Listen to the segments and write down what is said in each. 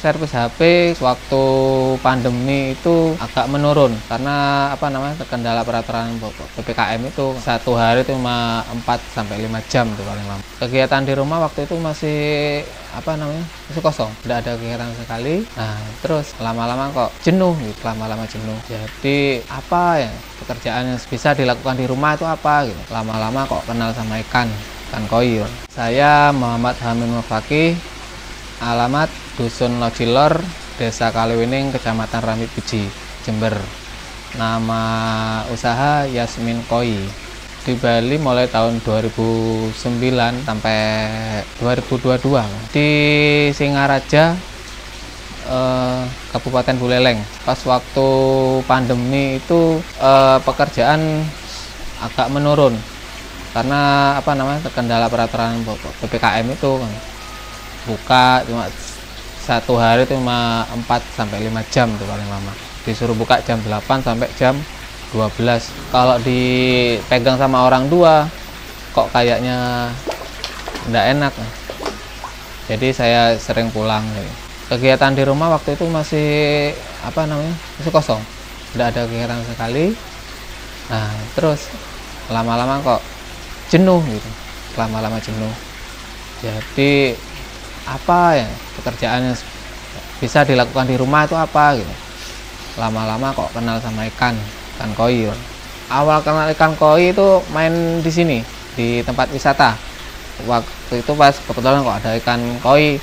servis HP waktu pandemi itu agak menurun karena terkendala peraturan PPKM itu satu hari itu cuma 4 sampai 5 jam tuh paling lama. Kegiatan di rumah waktu itu masih masih kosong, tidak ada kegiatan sekali. Nah, terus lama-lama kok jenuh gitu, lama-lama jenuh. Jadi apa ya pekerjaan yang bisa dilakukan di rumah itu apa gitu. Lama-lama kok kenal sama ikan koi. Saya Muhammad Hamid Mufaki, alamat Dusun Lojilor, Desa Kaliwining, Kecamatan Ramit Puji, Jember. Nama usaha Yasmin Koi. Di Bali mulai tahun 2009 sampai 2022. Di Singaraja, Kabupaten Buleleng. Pas waktu pandemi itu pekerjaan agak menurun karena terkendala peraturan PPKM itu kan. Buka cuma satu hari itu cuma 4 sampai 5 jam tuh paling lama. Disuruh buka jam 8 sampai jam 12. Kalau dipegang sama orang tua kok kayaknya enggak enak. Jadi saya sering pulang. Kegiatan di rumah waktu itu masih masih kosong. Tidak ada kegiatan sekali. Nah, terus lama-lama kok jenuh gitu. Lama-lama jenuh. Jadi apa ya pekerjaan yang bisa dilakukan di rumah itu apa gitu. Lama-lama kok kenal sama ikan koi. Awal kenal ikan koi itu main di sini di tempat wisata. Waktu itu pas kebetulan kok ada ikan koi,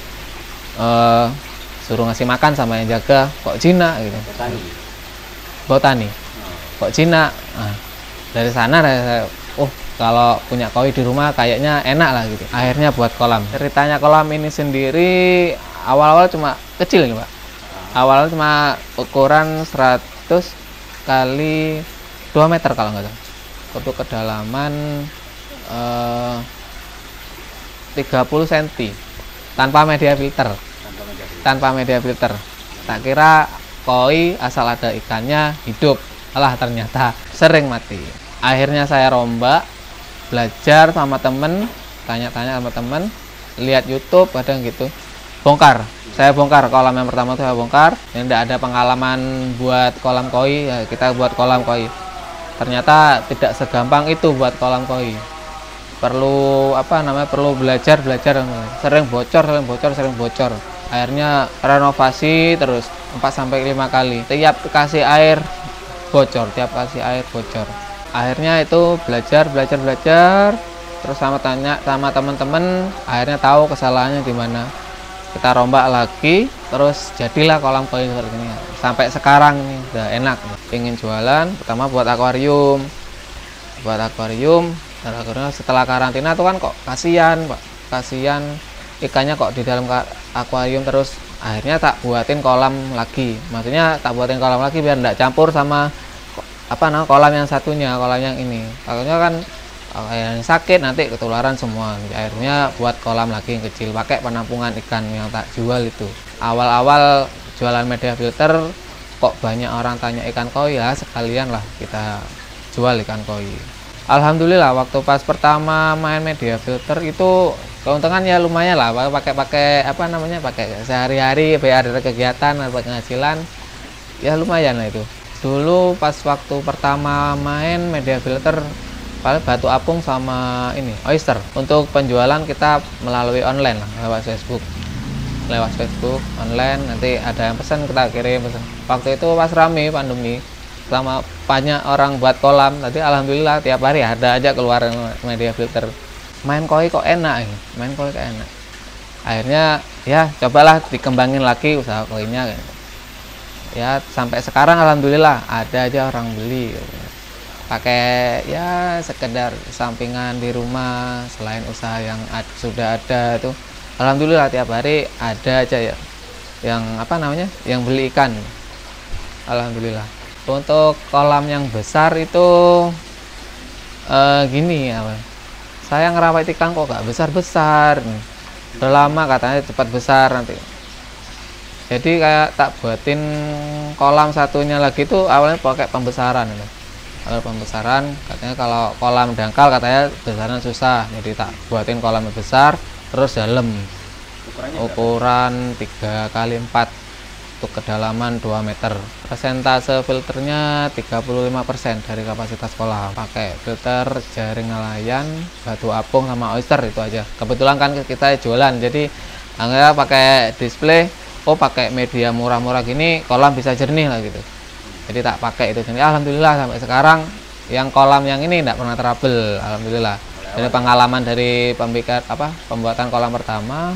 suruh ngasih makan sama yang jaga, kok Cina gitu. Botani. Kok Cina. Nah, dari sana saya kalau punya koi di rumah kayaknya enak lah gitu. Akhirnya buat kolam. Ceritanya kolam ini sendiri awal-awal cuma kecil nih Pak. Awalnya cuma ukuran 100 kali 2 meter kalau nggak salah. Untuk kedalaman 30 cm tanpa media filter. Tanpa media filter. Tak kira koi asal ada ikannya hidup. Alah ternyata sering mati. Akhirnya saya rombak, belajar sama temen, tanya-tanya sama temen, lihat YouTube kadang gitu, bongkar. Saya bongkar kolam yang pertama itu saya bongkar. Yang tidak ada pengalaman buat kolam koi, ya kita buat kolam koi. Ternyata tidak segampang itu buat kolam koi. Perlu perlu belajar, sering bocor. Akhirnya renovasi terus 4 sampai 5 kali. Tiap kasih air bocor. Akhirnya itu belajar terus tanya sama teman-teman, akhirnya tahu kesalahannya di mana. Kita rombak lagi, terus jadilah kolam koi seperti ini. Sampai sekarang nih udah enak. Pengen jualan, pertama buat akuarium. Setelah karantina tuh kan kok kasihan, Pak. Kasihan ikannya kok di dalam akuarium terus. Akhirnya tak buatin kolam lagi. Maksudnya tak buatin kolam lagi biar enggak campur sama kolam yang satunya, kolam yang ini. Takutnya kan yang sakit nanti ketularan semua. Akhirnya buat kolam lagi yang kecil, pakai penampungan ikan yang tak jual itu. Awal-awal jualan media filter kok banyak orang tanya ikan koi, ya sekalian lah kita jual ikan koi. Alhamdulillah waktu pas pertama main media filter itu keuntungannya lumayan lah, pakai sehari-hari biar ada kegiatan, ada penghasilan, ya lumayan lah itu. Dulu pas waktu pertama main media filter paling batu apung sama ini oyster. Untuk penjualan kita melalui online lah, lewat Facebook online, nanti ada yang pesan kita kirim pesan. Waktu itu pas rame pandemi sama banyak orang buat kolam, tadi alhamdulillah tiap hari ada aja keluar media filter. Main koi kok enak. Akhirnya ya cobalah dikembangin lagi usaha koinya gitu. Ya sampai sekarang alhamdulillah ada aja orang beli gitu. Pakai ya sekedar sampingan di rumah selain usaha yang sudah ada itu. Alhamdulillah tiap hari ada aja ya yang yang beli ikan. Alhamdulillah. Untuk kolam yang besar itu gini ya, saya ngerawat ikan kok gak besar-besar. Udah lama katanya cepat besar nanti. Jadi kayak tak buatin kolam satunya lagi tuh awalnya pakai pembesaran. Awal pembesaran katanya kalau kolam dangkal katanya besaran susah, jadi tak buatin kolam besar terus dalam. ukuran 3 kali 4 untuk kedalaman 2 meter. Persentase filternya 35% dari kapasitas kolam. Pakai filter jaring nelayan, batu apung sama oyster, itu aja. Kebetulan kan kita jualan, jadi anggap pakai display, oh pakai media murah-murah gini kolam bisa jernih lah gitu. Jadi tak pakai itu. Jadi alhamdulillah sampai sekarang yang kolam yang ini tidak pernah trouble, alhamdulillah. Dari pengalaman dari pembuatan kolam pertama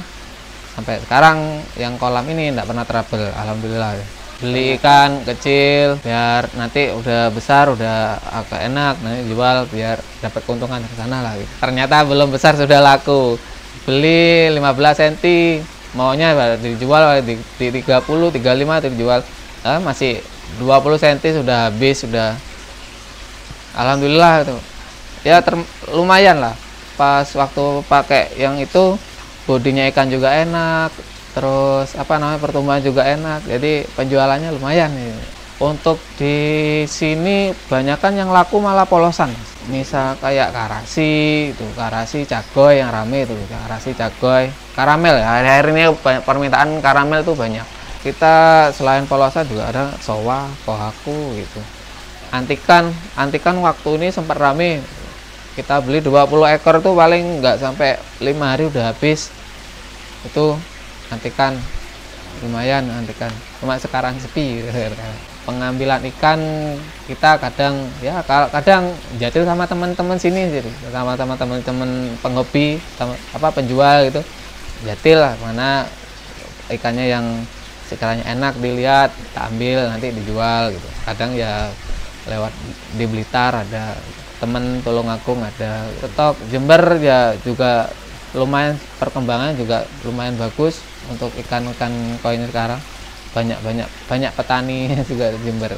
sampai sekarang yang kolam ini tidak pernah trouble, alhamdulillah. Beli ikan kecil biar nanti udah besar udah agak enak nanti jual biar dapat keuntungan ke sana lah gitu. Ternyata belum besar sudah laku. Beli 15 cm maunya dijual di 30 35 dijual. Masih 20 cm sudah habis, sudah alhamdulillah itu. Ya lumayan lah. Pas waktu pakai yang itu bodinya ikan juga enak, terus pertumbuhan juga enak, jadi penjualannya lumayan nih. Untuk di sini banyakan yang laku malah polosan, misal kayak karasi itu, karasi cagoy yang rame itu, karasi cagoy, karamel ya. Hari-hari ini permintaan karamel itu banyak. Kita selain polosan juga ada sowa, kohaku gitu. Antikan waktu ini sempat rame. Kita beli 20 ekor tuh paling nggak sampai 5 hari udah habis. Itu antikan lumayan, antikan. Cuma sekarang sepi. Pengambilan ikan kita kadang jadil sama teman-teman sini, jadi sama teman-teman penghobi, penjual gitu. Jadil lah mana ikannya yang sekiranya enak dilihat, tak ambil nanti dijual gitu. Kadang ya lewat di Blitar ada temen Tulungagung, ada stok Jember ya juga lumayan, perkembangan juga lumayan bagus untuk ikan-ikan koi ini sekarang. Banyak petani juga di Jember.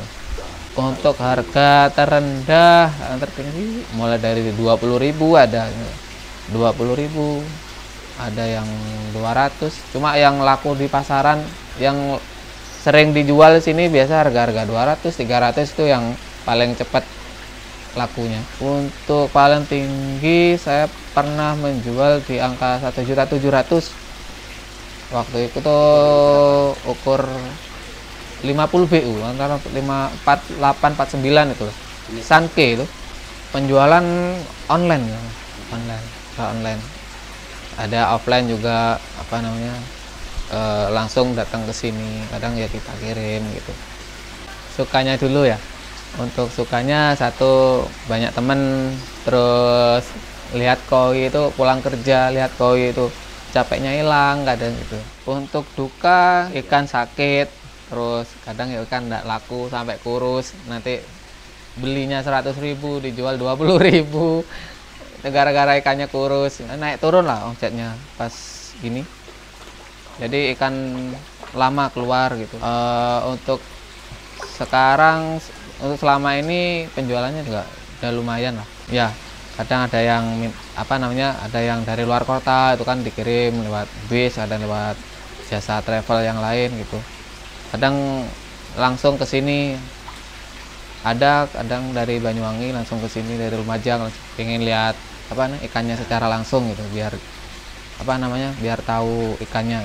Untuk harga terendah tertinggi mulai dari 20.000 ada 20.000, ada yang 200. Cuma yang laku di pasaran yang sering dijual sini biasa harga-harga 200 300 itu yang paling cepat lakunya. Untuk paling tinggi saya pernah menjual di angka 1.700.000. Waktu itu tuh ukur 50 BU antara 48 49 itu. Sanke itu penjualan online. Ada offline juga langsung datang ke sini, kadang ya kita kirim gitu. Sukanya dulu ya. Untuk sukanya satu, banyak temen, terus lihat koi itu pulang kerja lihat koi itu capeknya hilang kadang gitu. Untuk duka ikan sakit, terus kadang ya ikan tidak laku sampai kurus, nanti belinya 100.000 dijual 20.000 gara-gara ikannya kurus, naik turun lah omsetnya pas gini. Jadi ikan lama keluar gitu. Untuk sekarang untuk selama ini penjualannya juga udah lumayan lah. Ya, kadang ada yang ada yang dari luar kota itu kan dikirim lewat bis, ada lewat jasa travel yang lain gitu. Kadang langsung ke sini. Ada kadang dari Banyuwangi langsung ke sini dari Lumajang, pengen lihat ikannya secara langsung gitu, biar biar tahu ikannya.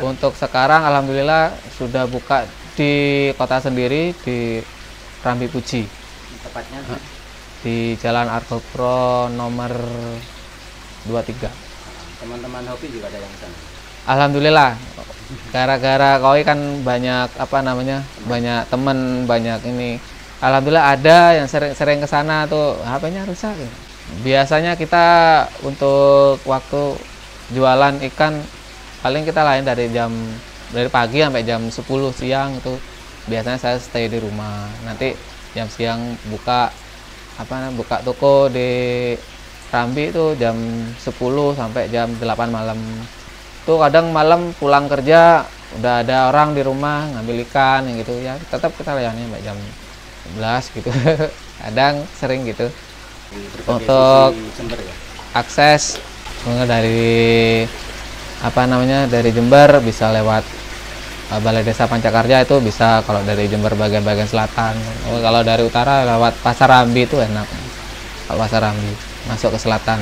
Untuk sekarang alhamdulillah sudah buka di kota sendiri di Rambi Puji. Tepatnya di Jalan Argopuro nomor 23. Teman-teman hobi juga ada yang di sana. Alhamdulillah. Gara-gara koi kan banyak banyak temen, banyak ini. Alhamdulillah ada yang sering ke sana tuh HP-nya rusak. Biasanya kita untuk waktu jualan ikan paling kita lain dari pagi sampai jam 10 siang itu biasanya saya stay di rumah. Nanti jam siang buka toko di Rambi itu jam 10 sampai jam 8 malam. Tuh kadang malam pulang kerja udah ada orang di rumah ngambil ikan gitu ya, tetap kita layani sampai jam 11 gitu. Kadang sering gitu. Untuk akses dari dari Jember bisa lewat Balai Desa Pancakarya, itu bisa kalau dari Jember bagian selatan. Kalau dari utara lewat Pasar Rambi itu enak. Kalau Pasar Rambi masuk ke selatan.